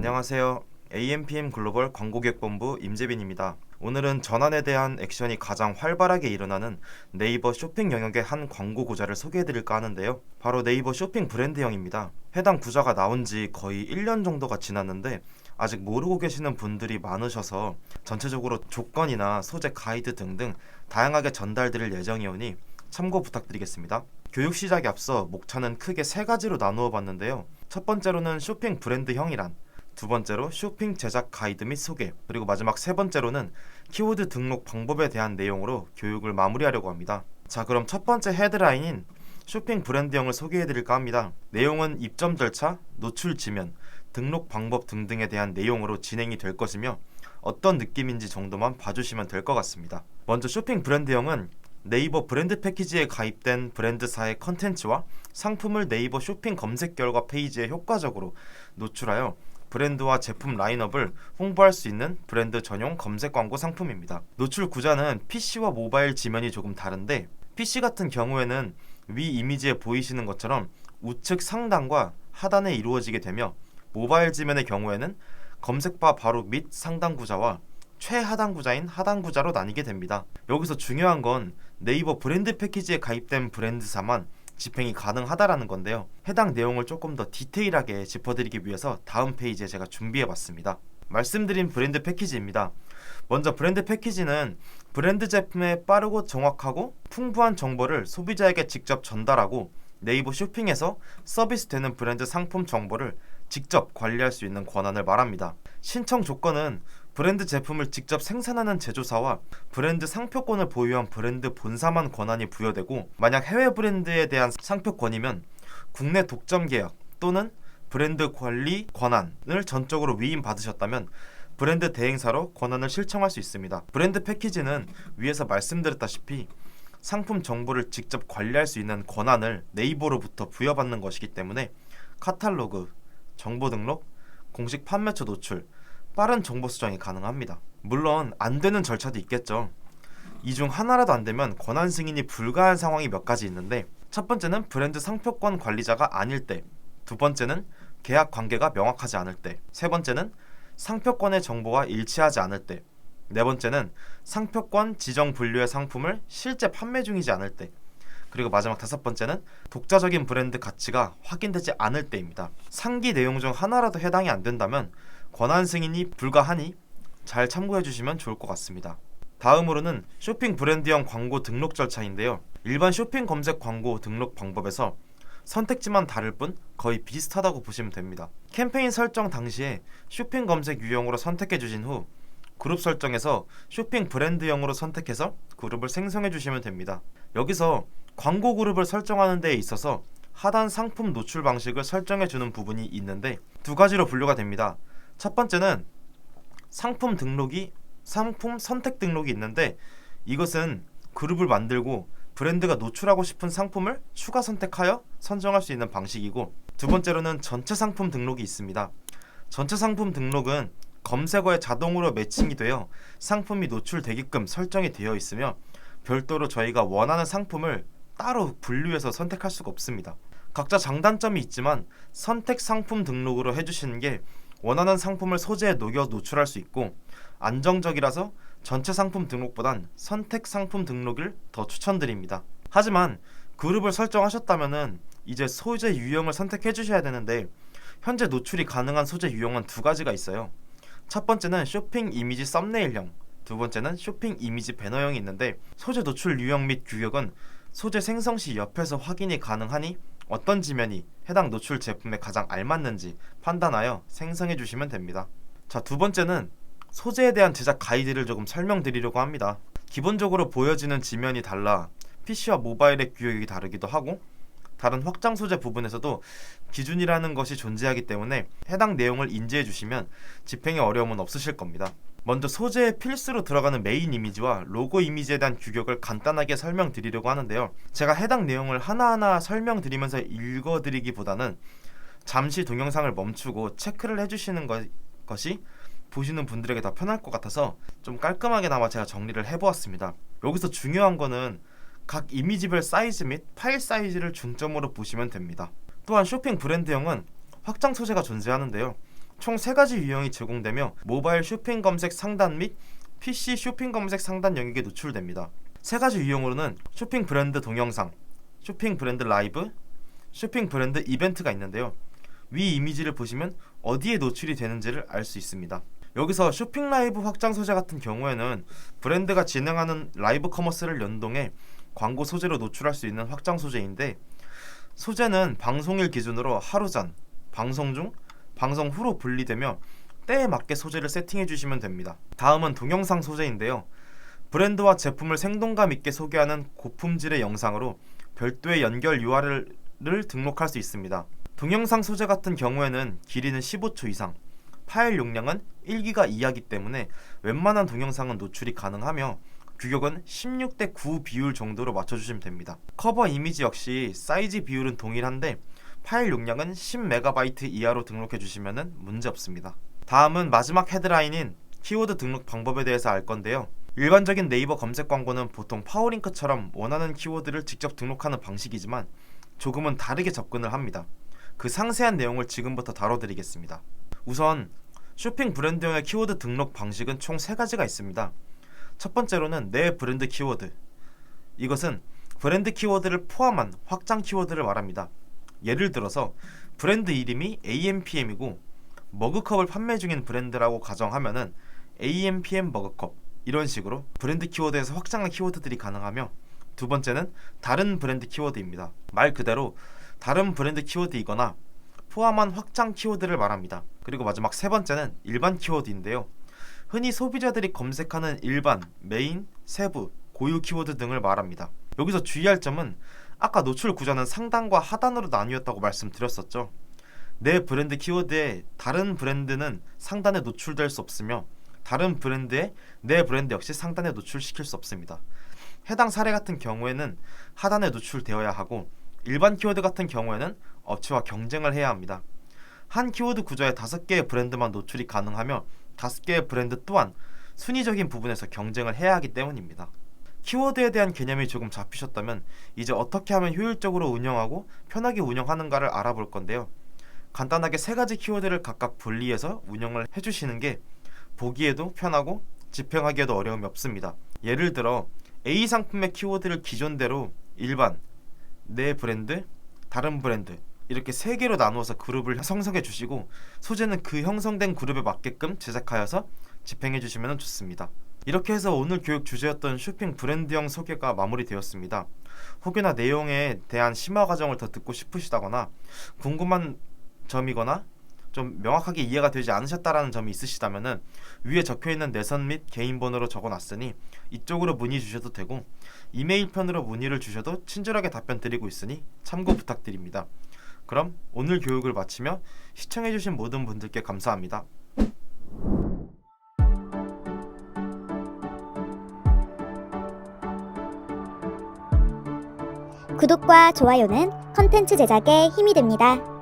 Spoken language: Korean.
안녕하세요. AMPM 글로벌 광고기획본부 임재빈입니다. 오늘은 전환에 대한 액션이 가장 활발하게 일어나는 네이버 쇼핑 영역의 한 광고 구자를 소개해드릴까 하는데요. 바로 네이버 쇼핑 브랜드형입니다. 해당 구자가 나온 지 거의 1년 정도가 지났는데 아직 모르고 계시는 분들이 많으셔서 전체적으로 조건이나 소재 가이드 등등 다양하게 전달드릴 예정이오니 참고 부탁드리겠습니다. 교육 시작에 앞서 목차는 크게 세 가지로 나누어 봤는데요. 첫 번째로는 쇼핑 브랜드형이란, 두 번째로 쇼핑 제작 가이드 및 소개, 그리고 마지막 세 번째로는 키워드 등록 방법에 대한 내용으로 교육을 마무리하려고 합니다. 자, 그럼 첫 번째 헤드라인인 쇼핑 브랜드형을 소개해드릴까 합니다. 내용은 입점 절차, 노출 지면, 등록 방법 등등에 대한 내용으로 진행이 될 것이며 어떤 느낌인지 정도만 봐주시면 될 것 같습니다. 먼저 쇼핑 브랜드형은 네이버 브랜드 패키지에 가입된 브랜드사의 컨텐츠와 상품을 네이버 쇼핑 검색 결과 페이지에 효과적으로 노출하여 브랜드와 제품 라인업을 홍보할 수 있는 브랜드 전용 검색 광고 상품입니다. 노출 구자는 PC와 모바일 지면이 조금 다른데, PC 같은 경우에는 위 이미지에 보이시는 것처럼 우측 상단과 하단에 이루어지게 되며, 모바일 지면의 경우에는 검색바 바로 밑 상단 구자와 최하단 구자인 하단 구자로 나뉘게 됩니다. 여기서 중요한 건 네이버 브랜드 패키지에 가입된 브랜드사만 집행이 가능하다라는 건데요. 해당 내용을 조금 더 디테일하게 짚어드리기 위해서 다음 페이지에 제가 준비해봤습니다. 말씀드린 브랜드 패키지입니다. 먼저 브랜드 패키지는 브랜드 제품의 빠르고 정확하고 풍부한 정보를 소비자에게 직접 전달하고 네이버 쇼핑에서 서비스되는 브랜드 상품 정보를 직접 관리할 수 있는 권한을 말합니다. 신청 조건은 브랜드 제품을 직접 생산하는 제조사와 브랜드 상표권을 보유한 브랜드 본사만 권한이 부여되고, 만약 해외 브랜드에 대한 상표권이면 국내 독점 계약 또는 브랜드 관리 권한을 전적으로 위임받으셨다면 브랜드 대행사로 권한을 실청할 수 있습니다. 브랜드 패키지는 위에서 말씀드렸다시피 상품 정보를 직접 관리할 수 있는 권한을 네이버로부터 부여받는 것이기 때문에 카탈로그, 정보 등록, 공식 판매처 노출, 빠른 정보 수정이 가능합니다. 물론 안 되는 절차도 있겠죠. 이 중 하나라도 안 되면 권한 승인이 불가한 상황이 몇 가지 있는데, 첫 번째는 브랜드 상표권 관리자가 아닐 때, 두 번째는 계약 관계가 명확하지 않을 때, 세 번째는 상표권의 정보와 일치하지 않을 때, 네 번째는 상표권 지정 분류의 상품을 실제 판매 중이지 않을 때, 그리고 마지막 다섯 번째는 독자적인 브랜드 가치가 확인되지 않을 때입니다. 상기 내용 중 하나라도 해당이 안 된다면 권한 승인이 불가하니 잘 참고해 주시면 좋을 것 같습니다. 다음으로는 쇼핑 브랜드형 광고 등록 절차인데요. 일반 쇼핑 검색 광고 등록 방법에서 선택지만 다를 뿐 거의 비슷하다고 보시면 됩니다. 캠페인 설정 당시에 쇼핑 검색 유형으로 선택해 주신 후 그룹 설정에서 쇼핑 브랜드형으로 선택해서 그룹을 생성해 주시면 됩니다. 여기서 광고 그룹을 설정하는 데에 있어서 하단 상품 노출 방식을 설정해 주는 부분이 있는데 두 가지로 분류가 됩니다. 첫 번째는 상품 등록이 상품 선택 등록이 있는데, 이것은 그룹을 만들고 브랜드가 노출하고 싶은 상품을 추가 선택하여 선정할 수 있는 방식이고, 두 번째로는 전체 상품 등록이 있습니다. 전체 상품 등록은 검색어에 자동으로 매칭이 되어 상품이 노출되게끔 설정이 되어 있으며 별도로 저희가 원하는 상품을 따로 분류해서 선택할 수가 없습니다. 각자 장단점이 있지만 선택 상품 등록으로 해주시는 게 원하는 상품을 소재에 녹여 노출할 수 있고 안정적이라서 전체 상품 등록보단 선택 상품 등록을 더 추천드립니다. 하지만 그룹을 설정하셨다면은 이제 소재 유형을 선택해 주셔야 되는데, 현재 노출이 가능한 소재 유형은 두 가지가 있어요. 첫 번째는 쇼핑 이미지 썸네일형, 두 번째는 쇼핑 이미지 배너형이 있는데, 소재 노출 유형 및 규격은 소재 생성 시 옆에서 확인이 가능하니 어떤 지면이 해당 노출 제품에 가장 알맞는지 판단하여 생성해 주시면 됩니다. 자, 두 번째는 소재에 대한 제작 가이드를 조금 설명드리려고 합니다. 기본적으로 보여지는 지면이 달라 PC와 모바일의 규격이 다르기도 하고, 다른 확장 소재 부분에서도 기준이라는 것이 존재하기 때문에 해당 내용을 인지해 주시면 집행에 어려움은 없으실 겁니다. 먼저 소재에 필수로 들어가는 메인 이미지와 로고 이미지에 대한 규격을 간단하게 설명드리려고 하는데요. 제가 해당 내용을 하나하나 설명드리면서 읽어드리기보다는 잠시 동영상을 멈추고 체크를 해주시는 것이 보시는 분들에게 더 편할 것 같아서 좀 깔끔하게나마 제가 정리를 해보았습니다. 여기서 중요한 거는 각 이미지별 사이즈 및 파일 사이즈를 중점으로 보시면 됩니다. 또한 쇼핑 브랜드형은 확장 소재가 존재하는데요. 총 3가지 유형이 제공되며 모바일 쇼핑 검색 상단 및 PC 쇼핑 검색 상단 영역에 노출됩니다. 3가지 유형으로는 쇼핑 브랜드 동영상, 쇼핑 브랜드 라이브, 쇼핑 브랜드 이벤트가 있는데요. 위 이미지를 보시면 어디에 노출이 되는지를 알 수 있습니다. 여기서 쇼핑 라이브 확장 소재 같은 경우에는 브랜드가 진행하는 라이브 커머스를 연동해 광고 소재로 노출할 수 있는 확장 소재인데, 소재는 방송일 기준으로 하루 전, 방송 중, 방송 후로 분리되며 때에 맞게 소재를 세팅해 주시면 됩니다. 다음은 동영상 소재인데요. 브랜드와 제품을 생동감 있게 소개하는 고품질의 영상으로 별도의 연결 URL을 등록할 수 있습니다. 동영상 소재 같은 경우에는 길이는 15초 이상, 파일 용량은 1기가 이하기 때문에 웬만한 동영상은 노출이 가능하며 규격은 16:9 비율 정도로 맞춰주시면 됩니다. 커버 이미지 역시 사이즈 비율은 동일한데 파일 용량은 10MB 이하로 등록해주시면 문제없습니다. 다음은 마지막 헤드라인인 키워드 등록 방법에 대해서 알 건데요. 일반적인 네이버 검색 광고는 보통 파워링크처럼 원하는 키워드를 직접 등록하는 방식이지만 조금은 다르게 접근을 합니다. 그 상세한 내용을 지금부터 다뤄드리겠습니다. 우선 쇼핑 브랜드용의 키워드 등록 방식은 총 3가지가 있습니다. 첫 번째로는 내 브랜드 키워드. 이것은 브랜드 키워드를 포함한 확장 키워드를 말합니다. 예를 들어서 브랜드 이름이 AMPM이고 머그컵을 판매 중인 브랜드라고 가정하면은 AMPM 머그컵, 이런 식으로 브랜드 키워드에서 확장한 키워드들이 가능하며, 두 번째는 다른 브랜드 키워드입니다. 말 그대로 다른 브랜드 키워드이거나 포함한 확장 키워드를 말합니다. 그리고 마지막 3번째는 일반 키워드인데요. 흔히 소비자들이 검색하는 일반, 메인, 세부, 고유 키워드 등을 말합니다. 여기서 주의할 점은 아까 노출 구조는 상단과 하단으로 나뉘었다고 말씀드렸었죠. 내 브랜드 키워드에 다른 브랜드는 상단에 노출될 수 없으며 다른 브랜드에 내 브랜드 역시 상단에 노출시킬 수 없습니다. 해당 사례 같은 경우에는 하단에 노출되어야 하고, 일반 키워드 같은 경우에는 업체와 경쟁을 해야 합니다. 한 키워드 구조에 5개의 브랜드만 노출이 가능하며 5개의 브랜드 또한 순위적인 부분에서 경쟁을 해야 하기 때문입니다. 키워드에 대한 개념이 조금 잡히셨다면 이제 어떻게 하면 효율적으로 운영하고 편하게 운영하는가를 알아볼 건데요. 간단하게 3가지 키워드를 각각 분리해서 운영을 해주시는 게 보기에도 편하고 집행하기에도 어려움이 없습니다. 예를 들어 A 상품의 키워드를 기존대로 일반, 내 브랜드, 다른 브랜드 이렇게 3개로 나누어서 그룹을 형성해 주시고 소재는 그 형성된 그룹에 맞게끔 제작하여서 집행해 주시면 좋습니다. 이렇게 해서 오늘 교육 주제였던 쇼핑 브랜드형 소개가 마무리되었습니다. 혹여나 내용에 대한 심화 과정을 더 듣고 싶으시다거나 궁금한 점이거나 좀 명확하게 이해가 되지 않으셨다라는 점이 있으시다면은 위에 적혀있는 내선 및 개인 번호로 적어놨으니 이쪽으로 문의 주셔도 되고, 이메일 편으로 문의를 주셔도 친절하게 답변 드리고 있으니 참고 부탁드립니다. 그럼 오늘 교육을 마치며 시청해주신 모든 분들께 감사합니다. 구독과 좋아요는 컨텐츠 제작에 힘이 됩니다.